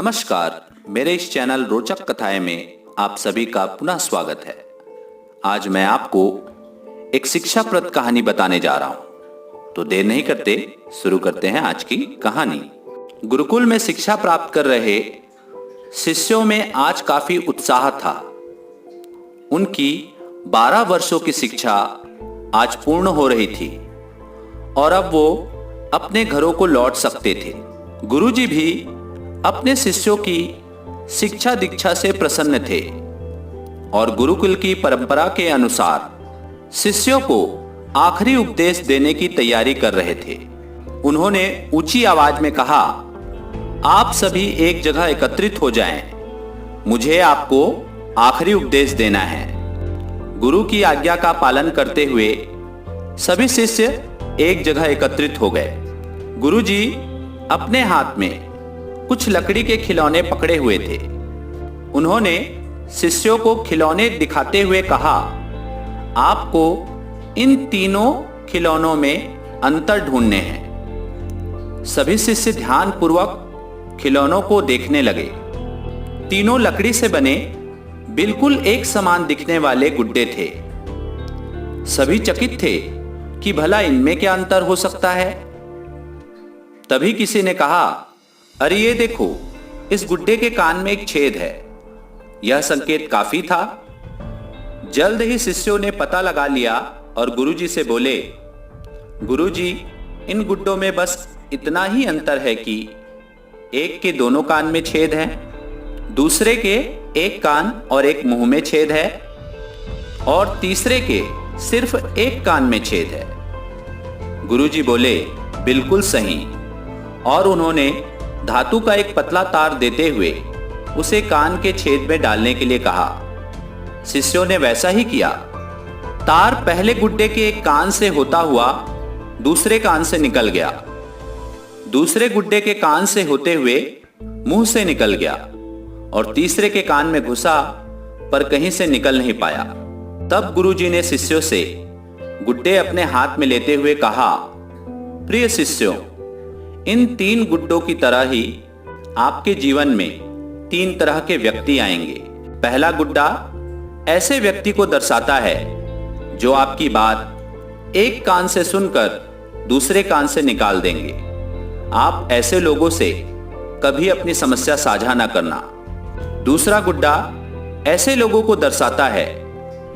नमस्कार, मेरे इस चैनल रोचक कथाएं में आप सभी का पुनः स्वागत है। आज मैं आपको एक शिक्षाप्रद कहानी बताने जा रहा हूं। तो देर नहीं करते शुरू करते हैं आज की कहानी। गुरुकुल में शिक्षा प्राप्त कर रहे शिष्यों में आज काफी उत्साह था। उनकी 12 वर्षों की शिक्षा आज पूर्ण हो रही थी और अब वो अपने घरों को लौट सकते थे। गुरुजी भी अपने शिष्यों की शिक्षा दीक्षा से प्रसन्न थे और गुरुकुल की परंपरा के अनुसार शिष्यों को आखिरी उपदेश देने की तैयारी कर रहे थे। उन्होंने ऊंची आवाज में कहा, आप सभी एक जगह एकत्रित हो जाएं, मुझे आपको आखिरी उपदेश देना है। गुरु की आज्ञा का पालन करते हुए सभी शिष्य एक जगह एकत्रित हो गए। गुरुजी अपने हाथ में कुछ लकड़ी के खिलौने पकड़े हुए थे। उन्होंने शिष्यों को खिलौने दिखाते हुए कहा, आपको इन तीनों खिलौनों में अंतर ढूंढने हैं। सभी शिष्य ध्यानपूर्वक खिलौनों को देखने लगे। तीनों लकड़ी से बने बिल्कुल एक समान दिखने वाले गुड्डे थे। सभी चकित थे कि भला इनमें क्या अंतर हो सकता है। तभी किसी ने कहा, अरे ये देखो, इस गुड्डे के कान में एक छेद है। यह संकेत काफी था। जल्द ही शिष्यों ने पता लगा लिया और गुरुजी से बोले, गुरुजी, इन गुड्डों में बस इतना ही अंतर है कि एक के दोनों कान में छेद है, दूसरे के एक कान और एक मुंह में छेद है और तीसरे के सिर्फ एक कान में छेद है। गुरुजी बोले, बिल्कुल सही। और उन्होंने धातु का एक पतला तार देते हुए उसे कान के छेद में डालने के लिए कहा। शिष्यों ने वैसा ही किया। तार पहले गुड्डे के एक कान से होता हुआ दूसरे कान से निकल गया, दूसरे गुड्डे के कान से होते हुए मुंह से निकल गया और तीसरे के कान में घुसा पर कहीं से निकल नहीं पाया। तब गुरुजी ने शिष्यों से गुड्डे अपने हाथ में लेते हुए कहा, प्रिय शिष्यों, इन तीन गुड्डों की तरह ही आपके जीवन में तीन तरह के व्यक्ति आएंगे। पहला गुड्डा ऐसे व्यक्ति को दर्शाता है जो आपकी बात एक कान से सुनकर दूसरे कान से निकाल देंगे। आप ऐसे लोगों से कभी अपनी समस्या साझा ना करना। दूसरा गुड्डा ऐसे लोगों को दर्शाता है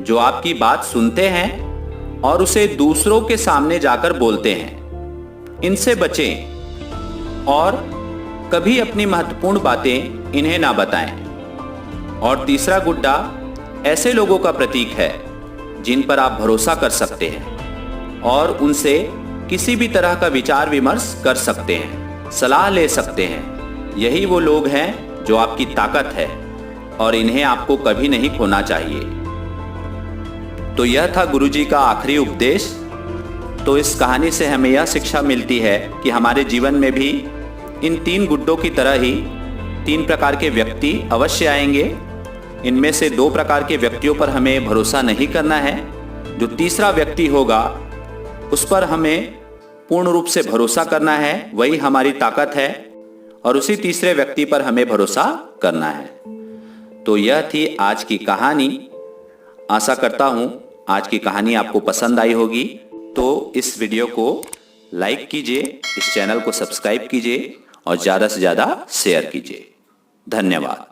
जो आपकी बात सुनते हैं और उसे दूसरों के सामने जाकर बोलते हैं। इनसे बचें और कभी अपनी महत्वपूर्ण बातें इन्हें ना बताएं। और तीसरा गुड्डा ऐसे लोगों का प्रतीक है जिन पर आप भरोसा कर सकते हैं और उनसे किसी भी तरह का विचार विमर्श कर सकते हैं, सलाह ले सकते हैं। यही वो लोग हैं जो आपकी ताकत है और इन्हें आपको कभी नहीं खोना चाहिए। तो यह था गुरुजी का आखिरी उपदेश। तो इस कहानी से हमें यह शिक्षा मिलती है कि हमारे जीवन में भी इन तीन गुड्डों की तरह ही तीन प्रकार के व्यक्ति अवश्य आएंगे। इनमें से दो प्रकार के व्यक्तियों पर हमें भरोसा नहीं करना है। जो तीसरा व्यक्ति होगा उस पर हमें पूर्ण रूप से भरोसा करना है, वही हमारी ताकत है और उसी तीसरे व्यक्ति पर हमें भरोसा करना है। तो यह थी आज की कहानी। आशा करता हूं आज की कहानी आपको पसंद आई होगी। तो इस वीडियो को लाइक कीजिए, इस चैनल को सब्सक्राइब कीजिए और ज़्यादा से ज़्यादा शेयर कीजिए। धन्यवाद।